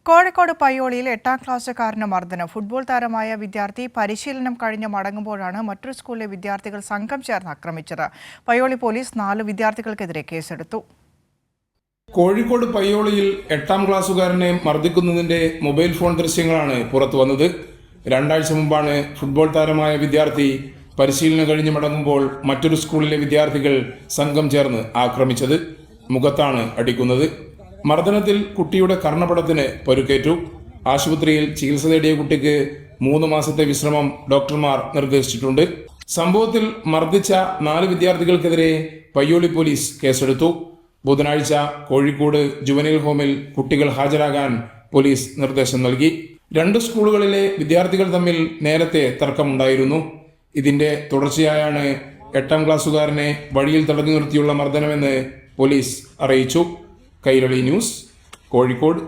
കോഴിക്കോട് പയ്യോളിയിൽ 8ാം ക്ലാസ്സുകാരന് മർദ്ദനം. ഫുട്ബോൾ താരമായ വിദ്യാർത്ഥി പരിശീലനം കഴിഞ്ഞ് മടങ്ങുമ്പോഴാണ് മറ്റൊരു സ്കൂളിലെ വിദ്യാർത്ഥികൾ സംഘം ചേർന്ന് ആക്രമിച്ചത്. പയ്യോളി പോലീസ് 4 വിദ്യാർത്ഥികൾക്കെതിരെ കേസെടുത്തു. കോഴിക്കോട് പയ്യോളിയിൽ 8ാം ക്ലാസ്സുകാരനെ മർദ്ദിക്കുന്നതിന്റെ മൊബൈൽ ഫോൺ ദൃശ്യങ്ങളാണ് പുറത്തു വന്നത്. 2 ആഴ്ച മുമ്പാണ് ഫുട്ബോൾ താരമായ വിദ്യാർത്ഥി പരിശീലനം കഴിഞ്ഞ് മടങ്ങുമ്പോൾ മറ്റൊരു സ്കൂളിലെ വിദ്യാർത്ഥികൾ സംഘം ചേർന്ന് ആക്രമിച്ചത്. മുഖത്താണ് അടിക്കുന്നത്. മർദ്ദനത്തിൽ കുട്ടിയുടെ കർണപടത്തിന് പരുക്കേറ്റു. ആശുപത്രിയിൽ ചികിത്സ തേടിയ കുട്ടിക്ക് 3 മാസത്തെ വിശ്രമം ഡോക്ടർമാർ നിർദ്ദേശിച്ചിട്ടുണ്ട്. സംഭവത്തിൽ മർദ്ദിച്ച 4 വിദ്യാർത്ഥികൾക്കെതിരെ പയ്യോളി പോലീസ് കേസെടുത്തു. ബുധനാഴ്ച കോഴിക്കോട് ജുവനൈൽ ഹോമിൽ കുട്ടികൾ ഹാജരാകാൻ പോലീസ് നിർദ്ദേശം നൽകി. 2 സ്കൂളുകളിലെ വിദ്യാർത്ഥികൾ തമ്മിൽ നേരത്തെ തർക്കമുണ്ടായിരുന്നു. ഇതിന്റെ തുടർച്ചയായാണ് 8ാം ക്ലാസ്സുകാരനെ വഴിയിൽ തടഞ്ഞു നിർത്തിയുള്ള മർദ്ദനമെന്ന് പോലീസ് അറിയിച്ചു. കൈരളി ന്യൂസ്, കോഴിക്കോട്.